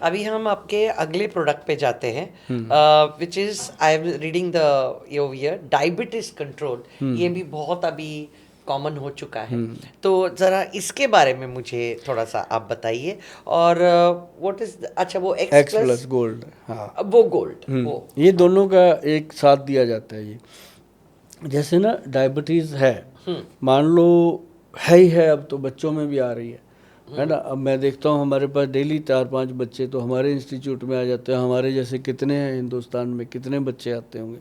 अभी हम आपके अगले प्रोडक्ट पे जाते हैं, which is I am reading the over diabetes control. ये भी बहुत अभी कॉमन हो चुका है, तो ज़रा इसके बारे में मुझे थोड़ा सा आप बताइए। और व्हाट इज, अच्छा वो x x plus, plus gold, हाँ। वो गोल्ड वो, ये हाँ। दोनों का एक साथ दिया जाता है। ये जैसे ना डायबिटीज़ है, मान लो है ही है, अब तो बच्चों में भी आ रही है ना। अब मैं देखता हूँ हमारे पास डेली 4-5 बच्चे तो हमारे इंस्टीट्यूट में आ जाते हैं। हमारे जैसे कितने हैं हिंदुस्तान में, कितने बच्चे आते होंगे।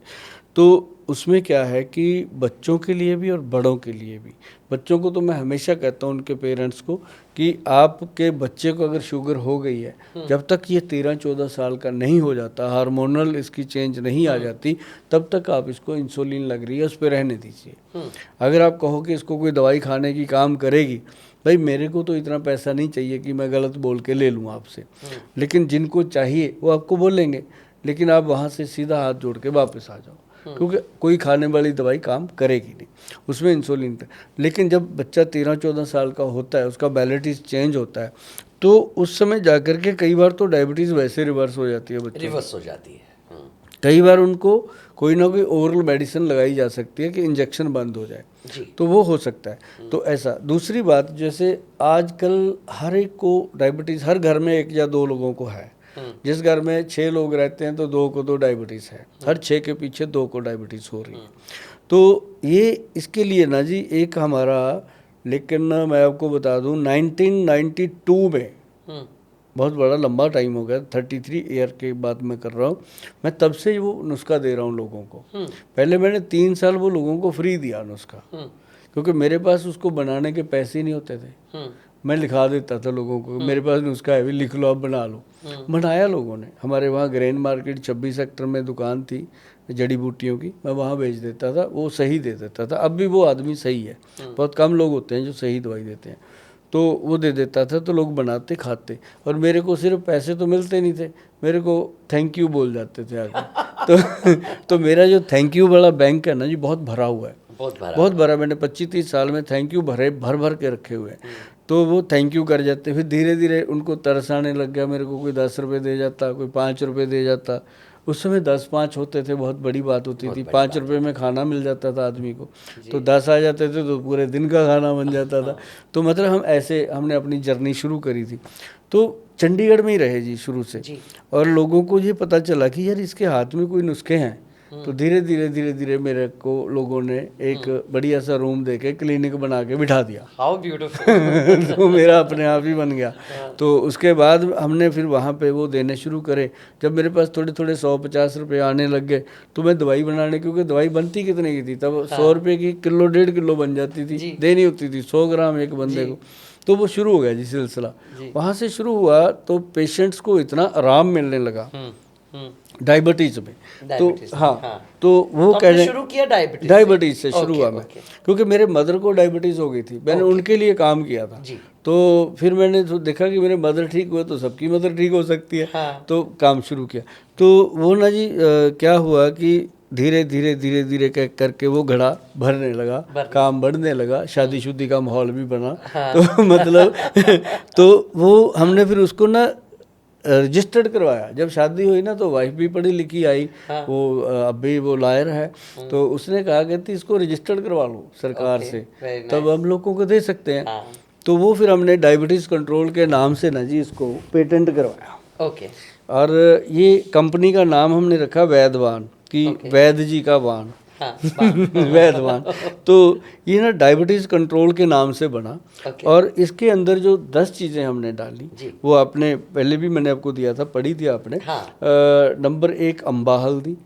तो उसमें क्या है कि बच्चों के लिए भी और बड़ों के लिए भी, बच्चों को तो मैं हमेशा कहता हूँ उनके पेरेंट्स को कि आपके बच्चे को अगर शुगर हो गई है, जब तक ये 13-14 साल का नहीं हो जाता, हार्मोनल इसकी चेंज नहीं आ जाती, तब तक आप इसको इंसुलिन लग रही है उस पर रहने दीजिए। अगर आप कहो कि इसको कोई दवाई खाने की काम करेगी, भाई मेरे को तो इतना पैसा नहीं चाहिए कि मैं गलत बोल के ले लूँ आपसे, लेकिन जिनको चाहिए वो आपको बोलेंगे, लेकिन आप वहाँ से सीधा हाथ जोड़ के वापस आ जाओ, क्योंकि कोई खाने वाली दवाई काम करेगी नहीं, उसमें इंसुलिन का। लेकिन जब बच्चा 13-14 साल का होता है, उसका बैलेटिस चेंज होता है, तो उस समय जाकर के कई बार तो डायबिटीज़ वैसे रिवर्स हो जाती है बच्चों की। रिवर्स हो जाती है। कई बार उनको कोई ना कोई ओरल मेडिसिन लगाई जा सकती है कि इंजेक्शन बंद हो जाए, जी। तो वो हो सकता है। तो ऐसा। दूसरी बात, जैसे आजकल हर एक को डायबिटीज़, हर घर में 1 या 2 लोगों को है। जिस घर में 6 लोग रहते हैं तो 2 को तो डायबिटीज़ है, हर 6 के पीछे 2 को डायबिटीज़ हो रही है। तो ये इसके लिए ना जी एक हमारा, लेकिन मैं आपको बता दूं 1992 में, बहुत बड़ा लंबा टाइम हो गया, 33 ईयर के बाद मैं कर रहा हूँ, मैं तब से वो नुस्खा दे रहा हूँ लोगों को। पहले मैंने 3 साल वो लोगों को फ्री दिया नुस्खा, क्योंकि मेरे पास उसको बनाने के पैसे ही नहीं होते थे। मैं लिखा देता था लोगों को, मेरे पास नुस्खा है भी, लिख लो, आप बना लो। बनाया लोगों ने। हमारे वहाँ ग्रेन मार्केट 26 सेक्टर में दुकान थी जड़ी बूटियों की, मैं वहाँ बेच देता था, वो सही दे देता था। अब भी वो आदमी सही है, बहुत कम लोग होते हैं जो सही दवाई देते हैं, तो वो दे देता था, तो लोग बनाते खाते, और मेरे को सिर्फ पैसे तो मिलते नहीं थे, मेरे को थैंक यू बोल जाते थे आगे। तो मेरा जो थैंक यू वाला बैंक है ना जी, बहुत भरा हुआ है, बहुत भरा। मैंने 25-30 साल में थैंक यू भर भर के रखे हुए हैं। तो वो थैंक यू कर जाते, फिर धीरे धीरे उनको तरस आने लग गया मेरे को, कोई 10 रुपये दे जाता, कोई 5 रुपये दे जाता। उस समय 10-5 होते थे, बहुत बड़ी बात होती थी। 5 रुपये में खाना मिल जाता था आदमी को, तो 10 आ जाते थे तो पूरे दिन का खाना बन जाता था। तो मतलब हम ऐसे, हमने अपनी जर्नी शुरू करी थी। तो चंडीगढ़ में ही रहे जी शुरू से, और लोगों को ये पता चला कि यार इसके हाथ में कोई नुस्खे हैं। तो धीरे धीरे मेरे को लोगों ने एक बढ़िया सा रूम देके क्लिनिक बना के बिठा दिया। How beautiful. तो मेरा अपने आप ही बन गया। तो उसके बाद हमने फिर वहाँ पे वो देने शुरू करे। जब मेरे पास थोड़े थोड़े 100-50 रुपये आने लग गए, तो मैं दवाई बनाने, क्योंकि दवाई बनती कितने की थी तब, 100 रुपये की किलो 1.5 किलो बन जाती थी, देनी होती थी 100 ग्राम एक बंदे को। तो वो शुरू हो गया जी सिलसिला। वहाँ से शुरू हुआ तो पेशेंट्स को इतना आराम मिलने लगा डायबिटीज में। तो हाँ, तो वो कह रहे शुरू किया डायबिटीज से शुरू हुआ मैं, क्योंकि मेरे मदर को डायबिटीज हो गई थी, मैंने उनके लिए काम किया था। तो फिर मैंने तो देखा कि मेरे मदर ठीक हुए तो सबकी मदर ठीक हो सकती है। तो काम शुरू किया। तो वो ना जी क्या हुआ कि धीरे धीरे करके वो घड़ा भरने लगा, काम बढ़ने लगा, शादीशुदी का माहौल भी बना। तो मतलब तो वो हमने फिर उसको ना रजिस्टर्ड करवाया। जब शादी हुई ना, तो वाइफ भी पढ़ी लिखी आई, वो अभी वो लॉयर है। तो उसने कहा कि इसको रजिस्टर्ड करवा लो सरकार से, तब हम लोगों को दे सकते हैं। तो वो फिर हमने डायबिटीज़ कंट्रोल के नाम से ना जी इसको पेटेंट करवाया। और ये कंपनी का नाम हमने रखा वैदवान, कि वैद जी का वान। वैदवान। तो ये ना डायबिटीज़ कंट्रोल के नाम से बना। और इसके अंदर जो 10 चीज़ें हमने डाली, वो आपने पहले भी मैंने आपको दिया था, पढ़ी थी आपने। नंबर 1 अम्बा हल्दी,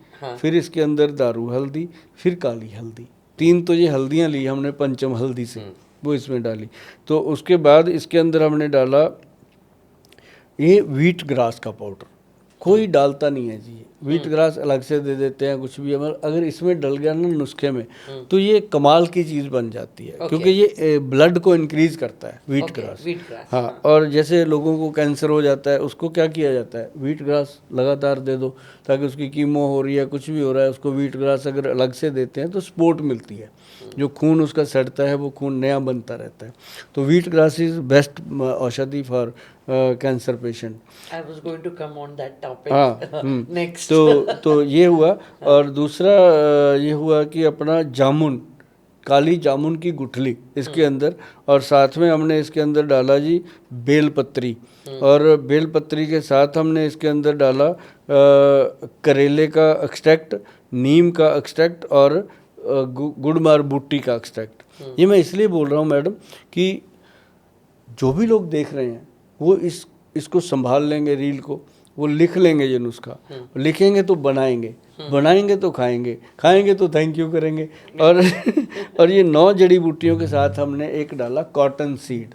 फिर इसके अंदर दारू हल्दी, फिर काली हल्दी, 3 तो ये हल्दियाँ ली हमने पंचम हल्दी से, वो इसमें डाली। तो उसके बाद इसके अंदर हमने डाला ये व्हीट ग्रास का पाउडर। कोई डालता नहीं है जी, व्हीट ग्रास अलग से दे देते हैं कुछ भी। अगर इसमें डल गया ना नुस्खे में, तो ये कमाल की चीज़ बन जाती है, क्योंकि ये ब्लड को इंक्रीज करता है व्हीट ग्रास। हाँ, और जैसे लोगों को कैंसर हो जाता है, उसको क्या किया जाता है, व्हीट ग्रास लगातार दे दो, ताकि उसकी कीमो हो रही है, कुछ भी हो रहा है, उसको व्हीट ग्रास अगर अलग से देते हैं तो सपोर्ट मिलती है, जो खून उसका सड़ता है वो खून नया बनता रहता है। तो व्हीट ग्रास इज बेस्ट औषधि for cancer patient. I was going to come on that topic हाँ next. तो ये हुआ। और दूसरा ये हुआ कि अपना जामुन, काली जामुन की गुठली इसके अंदर, और साथ में हमने इसके अंदर डाला जी बेलपत्री, और बेलपत्री के साथ हमने इसके अंदर डाला करेले का एक्सट्रैक्ट, नीम का एक्सट्रैक्ट और गुड़मार बूटी का एक्सट्रैक्ट। ये मैं इसलिए बोल रहा हूँ मैडम कि जो भी लोग देख रहे हैं वो इसको संभाल लेंगे, रील को, वो लिख लेंगे ये नुस्खा, लिखेंगे तो बनाएंगे, बनाएंगे तो खाएंगे, खाएंगे तो थैंक यू करेंगे। और और ये 9 जड़ी बूटियों के साथ हमने एक डाला कॉटन सीड,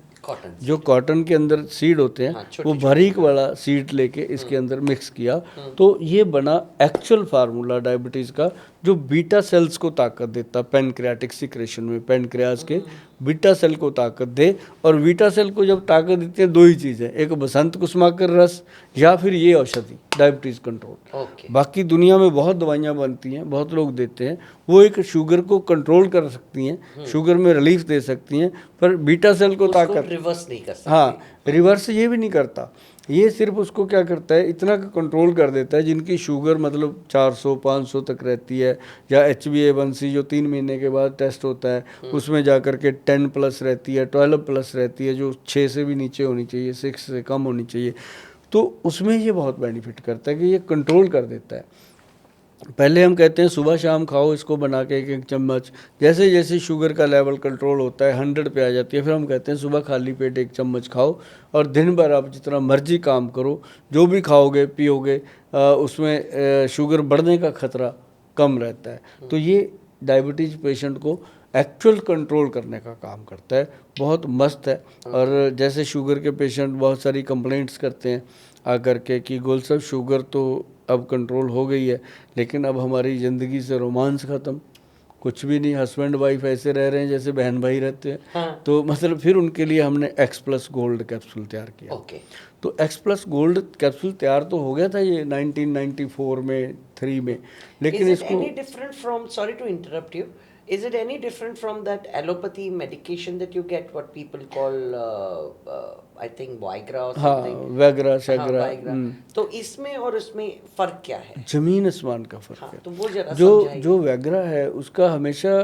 जो कॉटन के अंदर सीड होते हैं, वो बारीक वाला सीड लेके इसके अंदर मिक्स किया, तो ये बना एक्चुअल फार्मूला डायबिटीज़ का, जो बीटा सेल्स को ताकत देता, पैनक्रियाटिक सिक्रेशन में पैनक्रियाज के बीटा सेल को ताकत दे। और बीटा सेल को जब ताकत देती है 2 ही चीज़ें, एक बसंत कुसुमाकर रस या फिर ये औषधि डायबिटीज़ कंट्रोल। बाकी दुनिया में बहुत दवाइयाँ बनती हैं, बहुत लोग देते हैं, वो एक शुगर को कंट्रोल कर सकती हैं, शुगर में रिलीफ दे सकती हैं, पर बीटा सेल को ताकत रिवर्स नहीं कर सकती। हाँ, रिवर्स ये भी नहीं करता, ये सिर्फ उसको क्या करता है, इतना का कंट्रोल कर देता है जिनकी शुगर मतलब 400-500 तक रहती है, या HbA1c जो 3 महीने के बाद टेस्ट होता है उसमें जा कर के 10+ रहती है, 12+ रहती है, जो 6 से भी नीचे होनी चाहिए, 6 से कम होनी चाहिए। तो उसमें ये बहुत बेनिफिट करता है कि ये कंट्रोल कर देता है। पहले हम कहते हैं सुबह शाम खाओ इसको बना के 1-1 चम्मच, जैसे जैसे शुगर का लेवल कंट्रोल होता है 100 पे आ जाती है, फिर हम कहते हैं सुबह खाली पेट 1 चम्मच खाओ, और दिन भर आप जितना मर्जी काम करो, जो भी खाओगे पियोगे उसमें शुगर बढ़ने का खतरा कम रहता है। तो ये डायबिटीज़ पेशेंट को एक्चुअल कंट्रोल करने का काम करता है, बहुत मस्त है। और जैसे शुगर के पेशेंट बहुत सारी कंप्लेंट्स करते हैं आकर के कि गोल साहब शुगर तो अब कंट्रोल हो गई है, लेकिन अब हमारी ज़िंदगी से रोमांस ख़त्म, कुछ भी नहीं, हस्बैंड वाइफ ऐसे रह रहे हैं जैसे बहन भाई रहते हैं। हाँ। तो मतलब फिर उनके लिए हमने X+ गोल्ड कैप्सूल तैयार किया। तो X+ गोल्ड कैप्सूल तैयार तो हो गया था ये 1994 में 3 में, लेकिन इसको different from, sorry to interrupt you, is it any different from that allopathy medication that you get, what people call I think Viagra or something? हाँ, Viagra, Shagra। तो इसमें और उसमें फर्क क्या है? जमीन आसमान का फर्क है। तो वो जरा जो Viagra है उसका हमेशा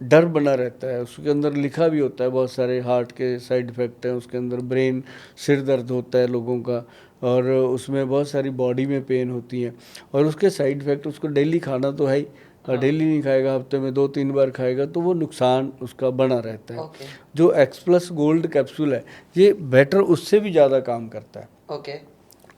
डर बना रहता है, उसके अंदर लिखा भी होता है बहुत सारे हार्ट के साइड इफ़ेक्ट हैं, उसके अंदर ब्रेन, सिर दर्द होता है लोगों का, और उसमें बहुत सारी बॉडी में पेन होती है, और उसके साइड इफ़ेक्ट, उसको डेली खाना तो है ही, डेली नहीं खाएगा, हफ्ते में 2-3 बार खाएगा तो वो नुकसान उसका बना रहता है। जो X+ गोल्ड कैप्सूल है ये बेटर उससे भी ज़्यादा काम करता है,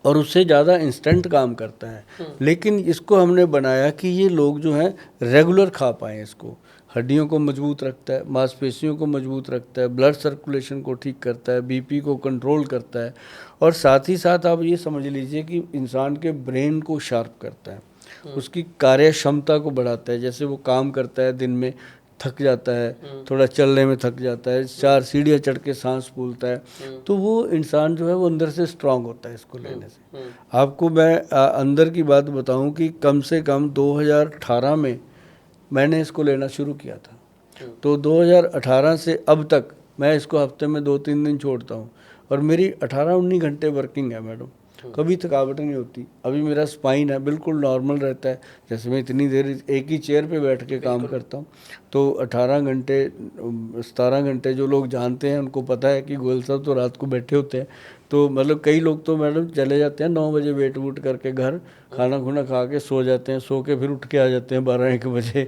और उससे ज़्यादा इंस्टेंट काम करता है। लेकिन इसको हमने बनाया कि ये लोग जो हैं रेगुलर खा पाएँ इसको। हड्डियों को मजबूत रखता है, मांसपेशियों को मजबूत रखता है, ब्लड सर्कुलेशन को ठीक करता है, BP को कंट्रोल करता है, और साथ ही साथ आप ये समझ लीजिए कि इंसान के ब्रेन को शार्प करता है, उसकी कार्य क्षमता को बढ़ाता है। जैसे वो काम करता है, दिन में थक जाता है, थोड़ा चलने में थक जाता है, 4 सीढ़ियाँ चढ़ के सांस फूलता है, तो वो इंसान जो है वो अंदर से स्ट्रांग होता है इसको लेने से। आपको मैं अंदर की बात बताऊं कि कम से कम 2018 में मैंने इसको लेना शुरू किया था, तो 2018 से अब तक मैं इसको हफ्ते में 2-3 दिन छोड़ता हूँ, और मेरी 18-19 घंटे वर्किंग है मैडम, कभी थकावट नहीं होती। अभी मेरा स्पाइन है बिल्कुल नॉर्मल रहता है, जैसे मैं इतनी देर एक ही चेयर पे बैठ के काम करता हूँ, तो 18 घंटे 17 घंटे जो लोग जानते हैं उनको पता है कि गोयल साहब तो रात को बैठे होते हैं। तो मतलब कई लोग तो मैडम चले जाते हैं 9 बजे वेट वूट करके घर, खाना खुना खा के सो जाते हैं, सो के फिर उठ के आ जाते हैं 12-1 बजे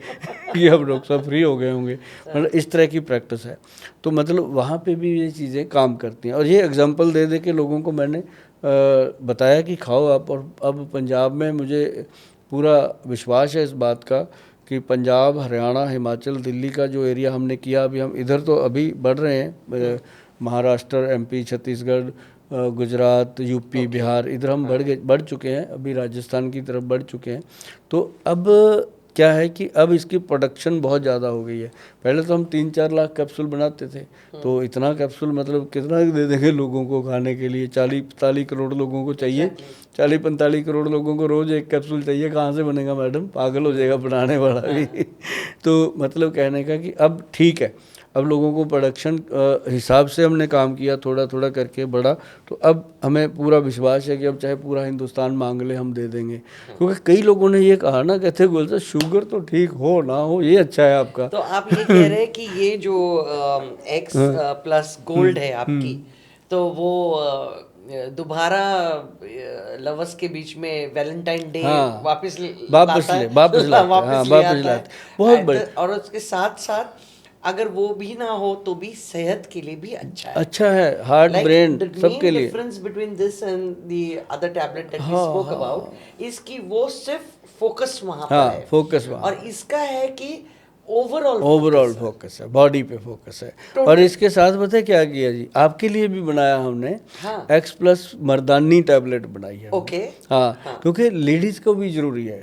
कि अब डॉक्टर साहब फ्री हो गए होंगे, मतलब इस तरह की प्रैक्टिस है। तो मतलब वहाँ पे भी ये चीज़ें काम करती हैं, और ये एग्जांपल दे दे के लोगों को मैंने बताया कि खाओ आप। और अब पंजाब में मुझे पूरा विश्वास है इस बात का कि पंजाब, हरियाणा, हिमाचल, दिल्ली का जो एरिया हमने किया, अभी हम इधर तो अभी बढ़ रहे हैं, महाराष्ट्र, MP, छत्तीसगढ़, गुजरात, UP, बिहार, इधर हम बढ़ चुके हैं, अभी राजस्थान की तरफ बढ़ चुके हैं। तो अब क्या है कि अब इसकी प्रोडक्शन बहुत ज़्यादा हो गई है। पहले तो हम 3-4 लाख कैप्सूल बनाते थे, तो इतना कैप्सूल मतलब कितना दे देंगे लोगों को खाने के लिए, 40-45 करोड़ लोगों को चाहिए, 40-45 करोड़ लोगों को रोज़ 1 कैप्सूल चाहिए, कहाँ से बनेगा मैडम, पागल हो जाएगा बनाने वाला भी। तो मतलब कहने का कि अब ठीक है, अब लोगों को प्रोडक्शन हिसाब से हमने काम किया, थोड़ा थोड़ा करके बढ़ा, तो अब हमें पूरा विश्वास है कि अब चाहे पूरा हिंदुस्तान मांग ले हम दे देंगे। क्योंकि कई लोगों ने ये कहा ना, कहते बोलते शुगर तो ठीक हो ना हो, ये अच्छा है आपका। तो आप ये कह रहे हैं कि ये जो एक्स प्लस गोल्ड है आपकी, तो वो दोबारा लवर्स के बीच में वैलेंटाइन डे हाँ, वापस वापस लाता ले है, वापस लाते हैं, हाँ ले वापस आता है। लाते, बहुत बड़े। और उसके साथ साथ अगर वो भी ना हो तो भी सेहत के लिए भी अच्छा है। अच्छा है, हार्ट ब्रेन सबके लिए। Difference between this and the other tablet that we spoke about is कि वो सिर्फ फोकस वहां पर है, फोकस वहाँ, और इसका है कि ओवरऑल फोकस है, बॉडी पे फोकस है। और इसके साथ पता है क्या किया जी, आपके लिए भी बनाया हमने, हाँ। एक्स प्लस मर्दानी टैबलेट बनाई है। ओके। हाँ, क्योंकि लेडीज को भी जरूरी है,